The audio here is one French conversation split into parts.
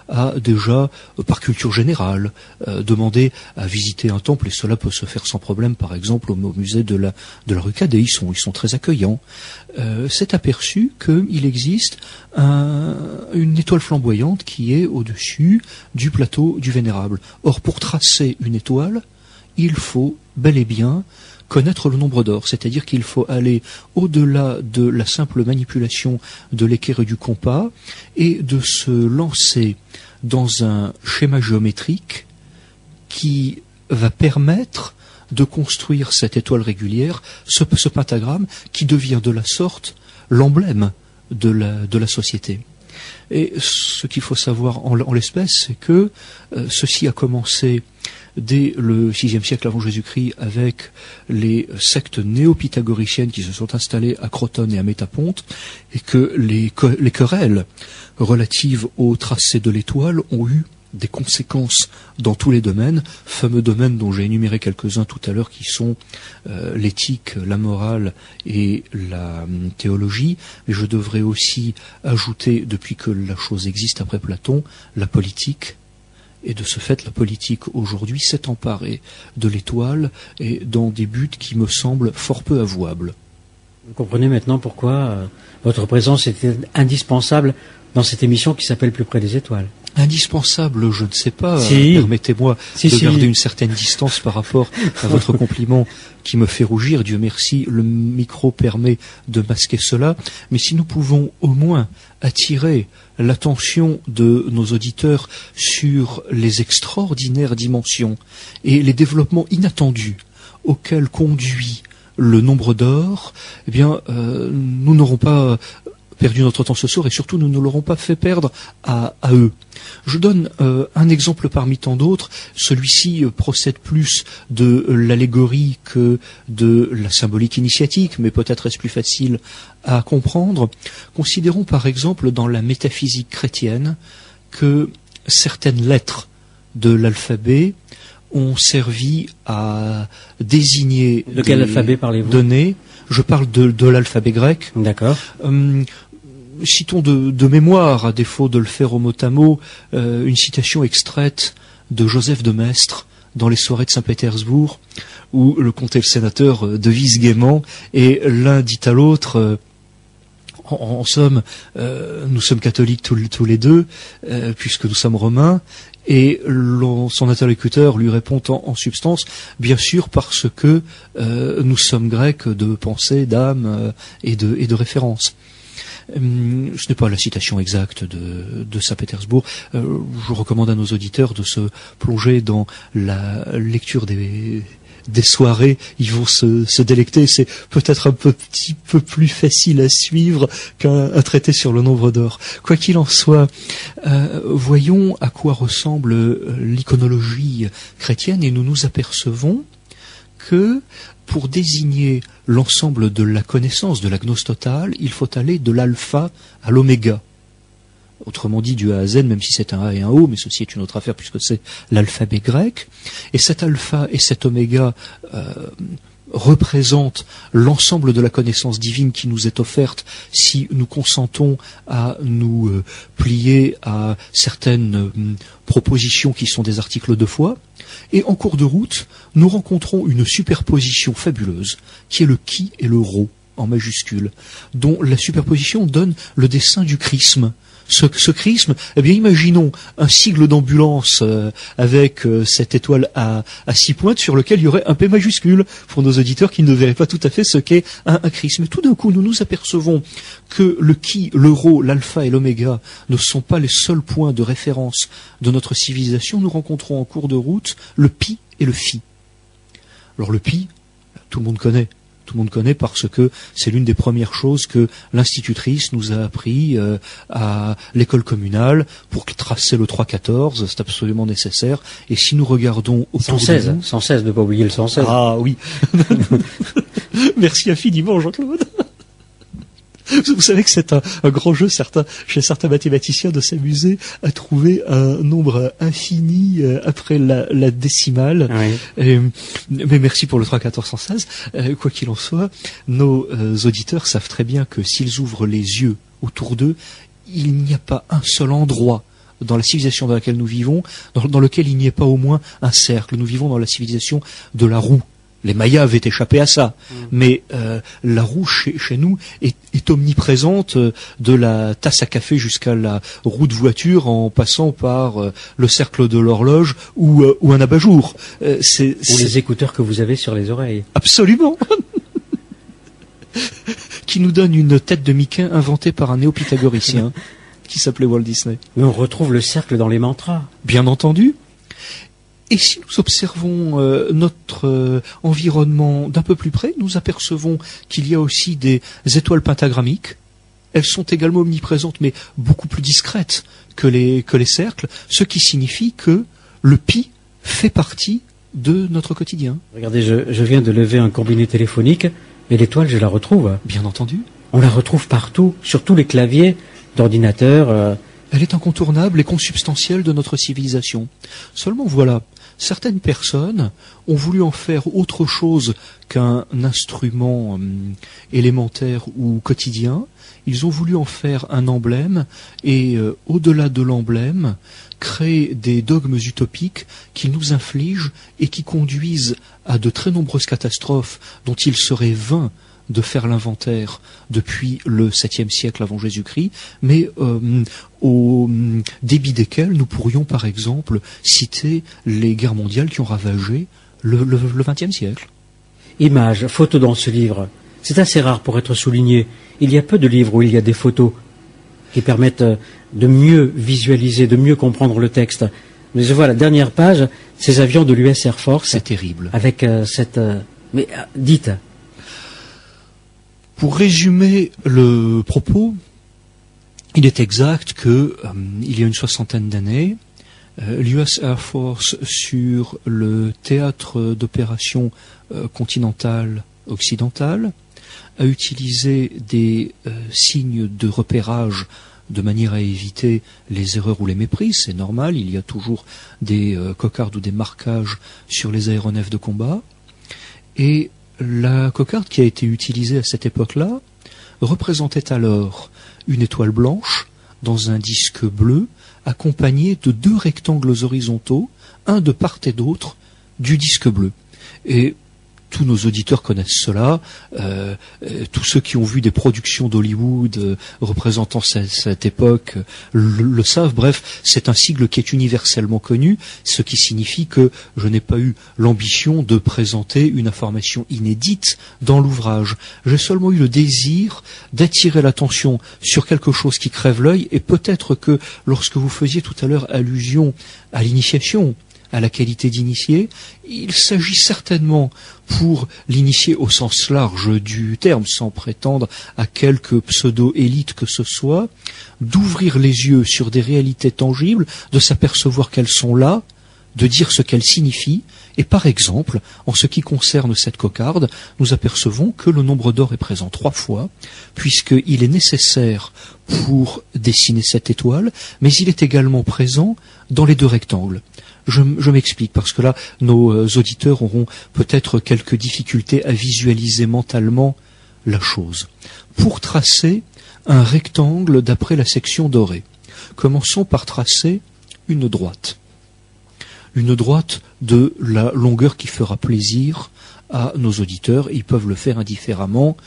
a déjà, par culture générale, demandé à visiter un temple, et cela peut se faire sans problème, par exemple, au musée de la rue Cadet. Ils sont très accueillants. S'est aperçu qu'il existe une étoile flamboyante qui est au-dessus du plateau du Vénérable. Or, pour tracer une étoile, il faut bel et bien connaître le nombre d'or, c'est-à-dire qu'il faut aller au-delà de la simple manipulation de l'équerre et du compas et de se lancer dans un schéma géométrique qui va permettre de construire cette étoile régulière, ce pentagramme qui devient de la sorte l'emblème de la société. Et ce qu'il faut savoir en l'espèce, c'est que ceci a commencé dès le VIe siècle avant Jésus-Christ avec les sectes néo-pythagoriciennes qui se sont installées à Crotone et à Métaponte, et que les querelles relatives au tracé de l'étoile ont eu des conséquences dans tous les domaines, fameux domaines dont j'ai énuméré quelques-uns tout à l'heure qui sont l'éthique, la morale et la théologie, mais je devrais aussi ajouter, depuis que la chose existe après Platon, la politique. Et de ce fait, la politique aujourd'hui s'est emparée de l'étoile et dans des buts qui me semblent fort peu avouables. Vous comprenez maintenant pourquoi votre présence était indispensable dans cette émission qui s'appelle Plus près des étoiles. Indispensable, je ne sais pas. Si. Permettez-moi de garder une certaine distance par rapport à votre compliment qui me fait rougir. Dieu merci, le micro permet de masquer cela. Mais si nous pouvons au moins attirer l'attention de nos auditeurs sur les extraordinaires dimensions et les développements inattendus auxquels conduit le nombre d'or, eh bien, nous n'aurons pas perdu notre temps ce soir et surtout nous ne l'aurons pas fait perdre à eux. Je donne un exemple parmi tant d'autres. Celui-ci procède plus de l'allégorie que de la symbolique initiatique, mais peut-être est-ce plus facile à comprendre. Considérons par exemple dans la métaphysique chrétienne que certaines lettres de l'alphabet ont servi à désigner de quel alphabet parlez-vous? Données. Je parle de l'alphabet grec. D'accord. Citons de mémoire, à défaut de le faire au mot à mot, une citation extraite de Joseph de Maistre dans les soirées de Saint-Pétersbourg, où le comte et le sénateur devisent gaiement, et l'un dit à l'autre, en somme, nous sommes catholiques tous les deux, puisque nous sommes romains, et son interlocuteur lui répond en substance, bien sûr parce que nous sommes grecs de pensée, d'âme et de référence. Ce n'est pas la citation exacte de Saint-Pétersbourg. Je recommande à nos auditeurs de se plonger dans la lecture des soirées. Ils vont se délecter. C'est peut-être un petit peu plus facile à suivre qu'un traité sur le nombre d'or. Quoi qu'il en soit, voyons à quoi ressemble l'iconologie chrétienne et nous nous apercevons que pour désigner l'ensemble de la connaissance, de la gnose totale, il faut aller de l'alpha à l'oméga. Autrement dit, du A à Z, même si c'est un A et un O, mais ceci est une autre affaire puisque c'est l'alphabet grec. Et cet alpha et cet oméga représentent l'ensemble de la connaissance divine qui nous est offerte si nous consentons à nous plier à certaines propositions qui sont des articles de foi. Et en cours de route, nous rencontrons une superposition fabuleuse qui est le qui et le rho en majuscule, dont la superposition donne le dessin du chrisme. Ce chrisme, eh bien, imaginons un sigle d'ambulance avec cette étoile à 6 pointes sur lequel il y aurait un P majuscule pour nos auditeurs qui ne verraient pas tout à fait ce qu'est un chrisme. Et tout d'un coup, nous nous apercevons que le qui, le rho, l'alpha et l'oméga ne sont pas les seuls points de référence de notre civilisation. Nous rencontrons en cours de route le pi et le phi. Alors le pi, tout le monde connaît. Tout le monde connaît parce que c'est l'une des premières choses que l'institutrice nous a appris à l'école communale pour tracer le 3-14, c'est absolument nécessaire. Et si nous regardons autour de nous... 116, ne pas oublier le 116. Ah oui. Merci infiniment, Jean-Claude. Vous savez que c'est un grand jeu chez certains mathématiciens de s'amuser à trouver un nombre infini après la décimale. Oui. Mais merci pour le 3-14-116. Quoi qu'il en soit, nos auditeurs savent très bien que s'ils ouvrent les yeux autour d'eux, il n'y a pas un seul endroit dans la civilisation dans laquelle nous vivons, dans lequel il n'y ait pas au moins un cercle. Nous vivons dans la civilisation de la roue. Les Mayas avaient échappé à ça, mais la roue chez nous est omniprésente, de la tasse à café jusqu'à la roue de voiture, en passant par le cercle de l'horloge ou un abat-jour. Ou les écouteurs que vous avez sur les oreilles. Absolument. Qui nous donne une tête de Mickey inventée par un néo-pythagoricien qui s'appelait Walt Disney. Mais on retrouve le cercle dans les mantras. Bien entendu. Et si nous observons notre environnement d'un peu plus près, nous apercevons qu'il y a aussi des étoiles pentagrammiques. Elles sont également omniprésentes, mais beaucoup plus discrètes que les cercles, ce qui signifie que le pi fait partie de notre quotidien. Regardez, je viens de lever un combiné téléphonique, et l'étoile, je la retrouve. Bien entendu. On la retrouve partout, sur tous les claviers d'ordinateur. Elle est incontournable et consubstantielle de notre civilisation. Seulement voilà, certaines personnes ont voulu en faire autre chose qu'un instrument élémentaire ou quotidien. Ils ont voulu en faire un emblème et, au-delà de l'emblème, créer des dogmes utopiques qui nous infligent et qui conduisent à de très nombreuses catastrophes dont il serait vain de faire l'inventaire depuis le 7e siècle avant Jésus-Christ, mais au débit desquels nous pourrions par exemple citer les guerres mondiales qui ont ravagé le 20e siècle. Images, photos dans ce livre, c'est assez rare pour être souligné. Il y a peu de livres où il y a des photos qui permettent de mieux visualiser, de mieux comprendre le texte. Mais je vois la dernière page, ces avions de l'US Air Force. C'est terrible. Avec cette... Mais dites. Pour résumer le propos, il est exact que il y a une soixantaine d'années, l'US Air Force sur le théâtre d'opération continental occidental a utilisé des signes de repérage de manière à éviter les erreurs ou les méprises. C'est normal, il y a toujours des cocardes ou des marquages sur les aéronefs de combat. Et la cocarde qui a été utilisée à cette époque-là représentait alors une étoile blanche dans un disque bleu accompagnée de 2 rectangles horizontaux, un de part et d'autre du disque bleu. Et tous nos auditeurs connaissent cela, tous ceux qui ont vu des productions d'Hollywood représentant cette époque le savent. Bref, c'est un sigle qui est universellement connu, ce qui signifie que je n'ai pas eu l'ambition de présenter une information inédite dans l'ouvrage. J'ai seulement eu le désir d'attirer l'attention sur quelque chose qui crève l'œil, et peut-être que lorsque vous faisiez tout à l'heure allusion à l'initiation, à la qualité d'initié, il s'agit certainement, pour l'initié au sens large du terme, sans prétendre à quelque pseudo-élite que ce soit, d'ouvrir les yeux sur des réalités tangibles, de s'apercevoir qu'elles sont là, de dire ce qu'elles signifient. Et par exemple, en ce qui concerne cette cocarde, nous apercevons que le nombre d'or est présent 3 fois, puisqu'il est nécessaire pour dessiner cette étoile, mais il est également présent dans les 2 rectangles. Je m'explique, parce que là, nos auditeurs auront peut-être quelques difficultés à visualiser mentalement la chose. Pour tracer un rectangle d'après la section dorée, commençons par tracer une droite. Une droite de la longueur qui fera plaisir à nos auditeurs. Ils peuvent le faire indifféremment,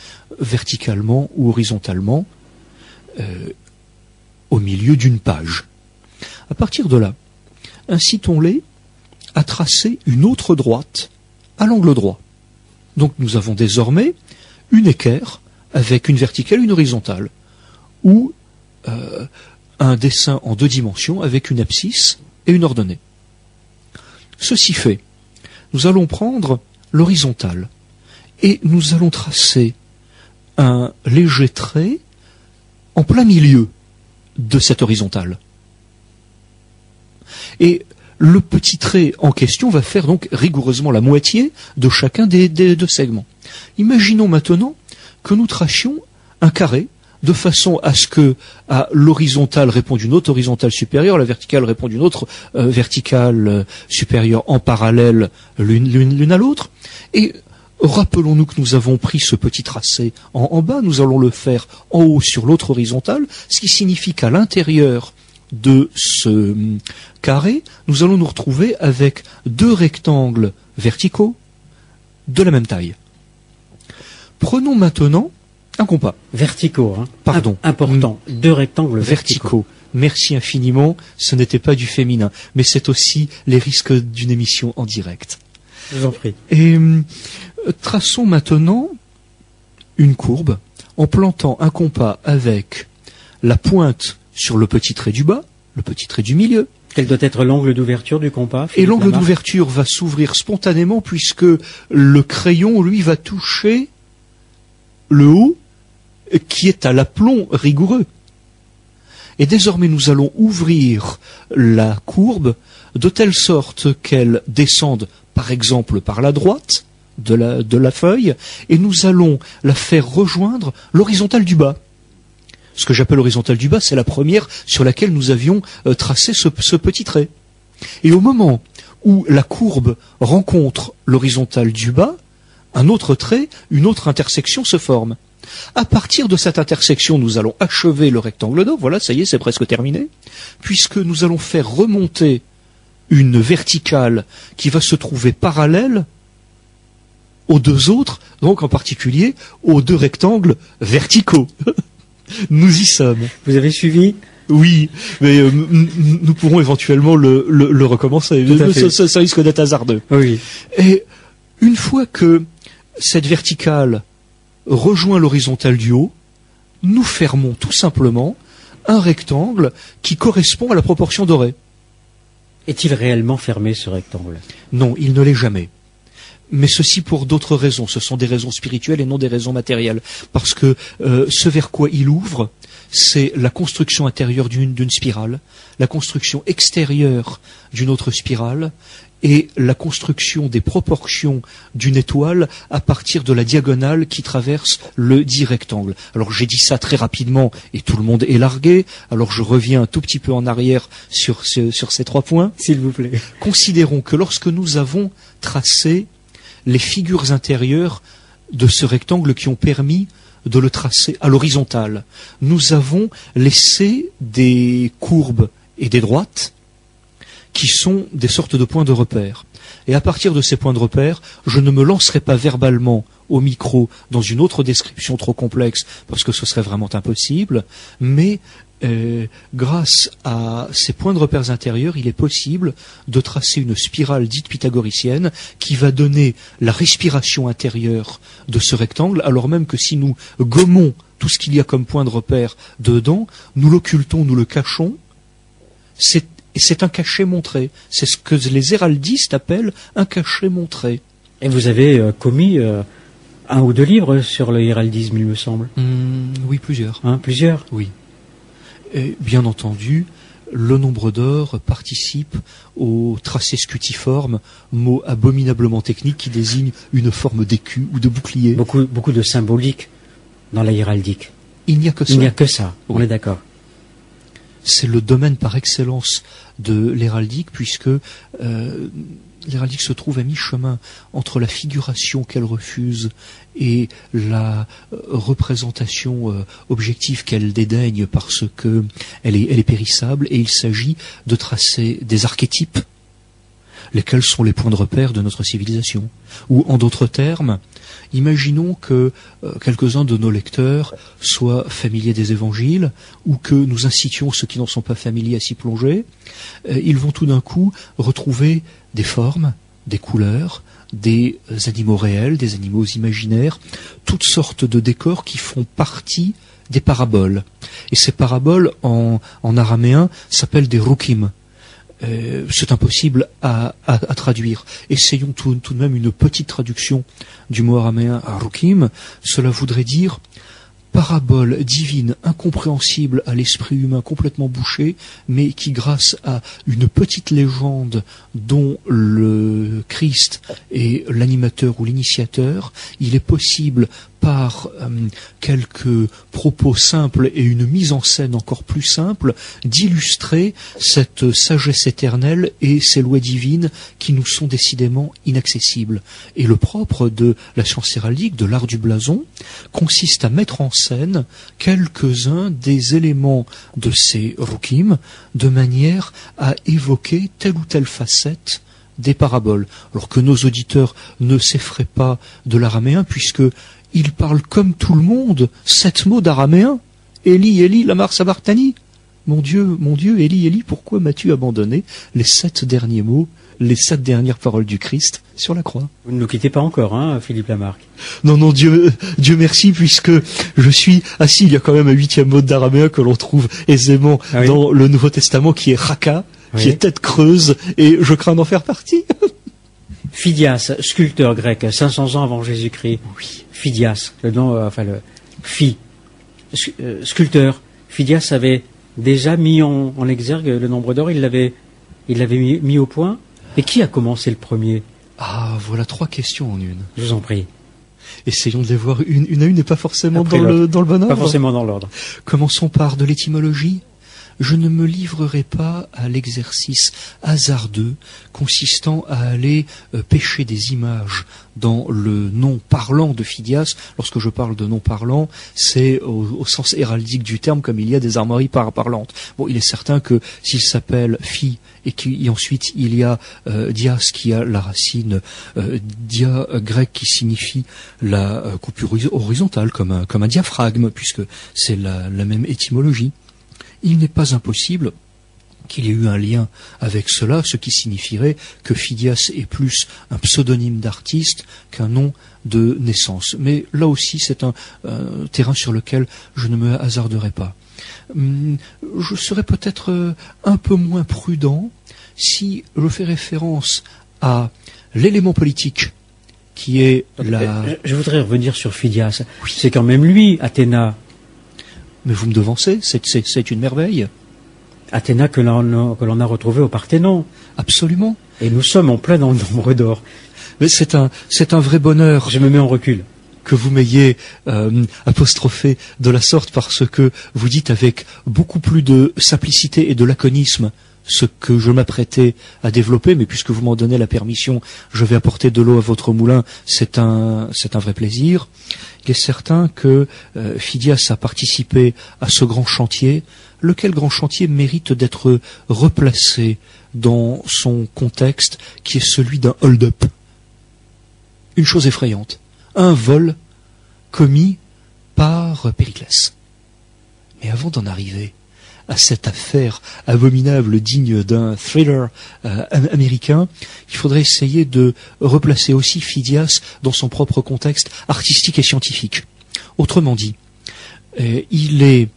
verticalement ou horizontalement, au milieu d'une page. À partir de là, incitons-les à tracer une autre droite à l'angle droit. Donc nous avons désormais une équerre avec une verticale et une horizontale, ou un dessin en 2 dimensions avec une abscisse et une ordonnée. Ceci fait, nous allons prendre l'horizontale et nous allons tracer un léger trait en plein milieu de cette horizontale. Et le petit trait en question va faire donc rigoureusement la moitié de chacun des 2 segments. Imaginons maintenant que nous tracions un carré de façon à ce que à l'horizontale réponde une autre horizontale supérieure, la verticale réponde une autre verticale supérieure en parallèle l'une à l'autre. Et rappelons-nous que nous avons pris ce petit tracé en bas, nous allons le faire en haut sur l'autre horizontale, ce qui signifie qu'à l'intérieur de ce carré, nous allons nous retrouver avec deux rectangles verticaux de la même taille. Prenons maintenant un compas. Verticaux, hein. Pardon. Important. Deux rectangles verticaux. Merci infiniment. Ce n'était pas du féminin, mais c'est aussi les risques d'une émission en direct. Je vous en prie. Et traçons maintenant une courbe en plantant un compas avec la pointe sur le petit trait du bas, le petit trait du milieu. Quel doit être l'angle d'ouverture du compas? Et l'angle d'ouverture va s'ouvrir spontanément puisque le crayon, lui, va toucher le haut qui est à l'aplomb rigoureux. Et désormais, nous allons ouvrir la courbe de telle sorte qu'elle descende, par exemple, par la droite de la feuille, et nous allons la faire rejoindre l'horizontale du bas. Ce que j'appelle l'horizontale du bas, c'est la première sur laquelle nous avions tracé ce petit trait. Et au moment où la courbe rencontre l'horizontale du bas, un autre trait, une autre intersection se forme. À partir de cette intersection, nous allons achever le rectangle d'eau. Voilà, ça y est, c'est presque terminé. Puisque nous allons faire remonter une verticale qui va se trouver parallèle aux deux autres, donc en particulier aux deux rectangles verticaux. Nous y sommes. Vous avez suivi? Oui, mais nous pourrons éventuellement le recommencer. Ça risque d'être hasardeux. Oui. Et une fois que cette verticale rejoint l'horizontale du haut, nous fermons tout simplement un rectangle qui correspond à la proportion dorée. Est-il réellement fermé, ce rectangle? Non, il ne l'est jamais. Mais ceci pour d'autres raisons. Ce sont des raisons spirituelles et non des raisons matérielles. Parce que ce vers quoi il ouvre, c'est la construction intérieure d'une spirale, la construction extérieure d'une autre spirale, et la construction des proportions d'une étoile à partir de la diagonale qui traverse le dit rectangle. Alors j'ai dit ça très rapidement et tout le monde est largué. Alors je reviens un tout petit peu en arrière sur ces 3 points. S'il vous plaît. Considérons que lorsque nous avons tracé les figures intérieures de ce rectangle qui ont permis de le tracer à l'horizontale, nous avons laissé des courbes et des droites qui sont des sortes de points de repère. Et à partir de ces points de repère, je ne me lancerai pas verbalement au micro dans une autre description trop complexe, parce que ce serait vraiment impossible, mais grâce à ces points de repères intérieurs, il est possible de tracer une spirale dite pythagoricienne qui va donner la respiration intérieure de ce rectangle, alors même que si nous gommons tout ce qu'il y a comme point de repère dedans, nous l'occultons, nous le cachons, c'est un cachet montré. C'est ce que les héraldistes appellent un cachet montré. Et vous avez commis 1 ou 2 livres sur le héraldisme, il me semble. Oui, plusieurs. Hein, plusieurs? Oui. Et bien entendu, le nombre d'or participe au tracé scutiforme, mot abominablement technique qui désigne une forme d'écu ou de bouclier. Beaucoup de symbolique dans la héraldique. Il n'y a que ça. Il n'y a que ça, oui. On est d'accord. C'est le domaine par excellence de l'héraldique, puisque l'héraldique se trouve à mi-chemin entre la figuration qu'elle refuse et la représentation objective qu'elle dédaigne parce que elle est périssable, et il s'agit de tracer des archétypes, lesquels sont les points de repère de notre civilisation. Ou en d'autres termes, imaginons que quelques-uns de nos lecteurs soient familiers des évangiles, ou que nous incitions ceux qui n'en sont pas familiers à s'y plonger. Ils vont tout d'un coup retrouver des formes, des couleurs, des animaux réels, des animaux imaginaires, toutes sortes de décors qui font partie des paraboles. Et ces paraboles, en araméen, s'appellent des rukim. C'est impossible à traduire. Essayons tout de même une petite traduction du mot araméen rukim. Cela voudrait dire parabole divine, incompréhensible à l'esprit humain, complètement bouché, mais qui, grâce à une petite légende dont le Christ est l'animateur ou l'initiateur, il est possible, par quelques propos simples et une mise en scène encore plus simple, d'illustrer cette sagesse éternelle et ces lois divines qui nous sont décidément inaccessibles. Et le propre de la science héraldique, de l'art du blason, consiste à mettre en scène quelques-uns des éléments de ces rukim de manière à évoquer telle ou telle facette des paraboles, alors que nos auditeurs ne s'effraient pas de l'araméen, puisqu'ils parlent comme tout le monde 7 mots d'araméen. Élie, Élie, lamar sabachthani. Mon Dieu, Élie, Élie, pourquoi m'as-tu abandonné? Les 7 derniers mots, les 7 dernières paroles du Christ sur la croix. Vous ne nous quittez pas encore, hein, Philippe Lamarck? Non, Dieu merci, puisque je suis assis, il y a quand même un 8e mot d'araméen que l'on trouve aisément dans le Nouveau Testament, qui est raka, qui est tête creuse, et je crains d'en faire partie. Phidias, sculpteur grec, 500 ans avant Jésus-Christ. Oui. Phidias, le nom, sculpteur. Phidias avait déjà mis en exergue le nombre d'or, il l'avait mis au point. Et qui a commencé le premier? Ah, voilà 3 questions en une. Je vous en prie. Essayons de les voir une à une et pas forcément dans le bon ordre. Pas forcément dans l'ordre. Commençons par de l'étymologie. Je ne me livrerai pas à l'exercice hasardeux consistant à aller pêcher des images dans le nom parlant de Phidias. Lorsque je parle de nom parlant, c'est au sens héraldique du terme, comme il y a des armoiries parlantes. Bon, il est certain que s'il s'appelle Phi et qu'ensuite il y a dias qui a la racine dia grec qui signifie la coupure horizontale, comme un diaphragme, puisque c'est la même étymologie. Il n'est pas impossible qu'il y ait eu un lien avec cela, ce qui signifierait que Phidias est plus un pseudonyme d'artiste qu'un nom de naissance. Mais là aussi, c'est un terrain sur lequel je ne me hasarderai pas. Je serais peut-être un peu moins prudent si je fais référence à l'élément politique qui est la... Je voudrais revenir sur Phidias. Oui. C'est quand même lui, Athéna. Mais vous me devancez, c'est une merveille. Athéna que l'on a retrouvé au Parthénon. Absolument. Et nous sommes en plein dans le nombre d'or. Mais c'est un vrai bonheur. Je me mets en recul. Que vous m'ayez apostrophé de la sorte, parce que vous dites avec beaucoup plus de simplicité et de laconisme ce que je m'apprêtais à développer, mais puisque vous m'en donnez la permission, je vais apporter de l'eau à votre moulin, c'est un vrai plaisir. Il est certain que Phidias a participé à ce grand chantier, lequel grand chantier mérite d'être replacé dans son contexte, qui est celui d'un hold-up. Une chose effrayante, un vol commis par Périclès. Mais avant d'en arriver à cette affaire abominable digne d'un thriller américain, il faudrait essayer de replacer aussi Phidias dans son propre contexte artistique et scientifique. Autrement dit, il est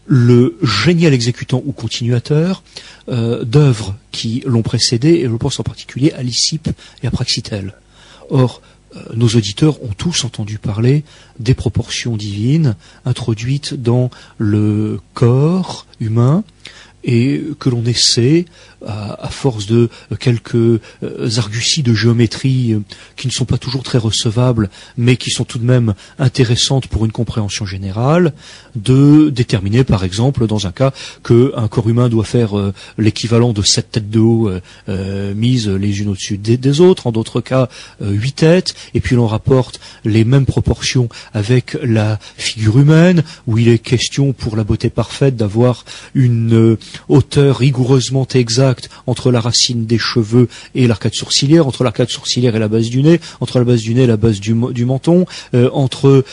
le génial exécutant ou continuateur d'œuvres qui l'ont précédé, et je pense en particulier à Lysippe et à Praxitèle. Or, nos auditeurs ont tous entendu parler des proportions divines introduites dans le corps humain et que l'on essaie, à force de quelques arguties de géométrie qui ne sont pas toujours très recevables, mais qui sont tout de même intéressantes pour une compréhension générale, de déterminer, par exemple, dans un cas, qu'un corps humain doit faire l'équivalent de 7 têtes de haut mises les unes au-dessus des autres, en d'autres cas 8 têtes, et puis l'on rapporte les mêmes proportions avec la figure humaine, où il est question, pour la beauté parfaite, d'avoir une hauteur rigoureusement exacte entre la racine des cheveux et l'arcade sourcilière, entre l'arcade sourcilière et la base du nez, entre la base du nez et la base du menton, entre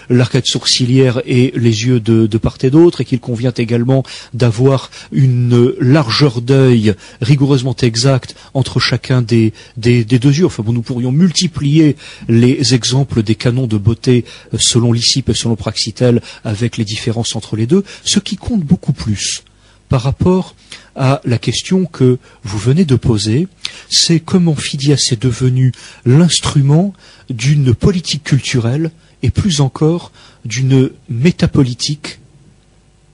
l'arcade sourcilière et les yeux de part et d'autre, et qu'il convient également d'avoir une largeur d'œil rigoureusement exacte entre chacun des deux yeux. Enfin bon, nous pourrions multiplier les exemples des canons de beauté selon Lysippe et selon Praxitèle avec les différences entre les deux, ce qui compte beaucoup plus par rapport à la question que vous venez de poser, c'est comment Phidias est devenu l'instrument d'une politique culturelle et plus encore d'une métapolitique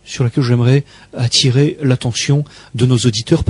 sur laquelle j'aimerais attirer l'attention de nos auditeurs.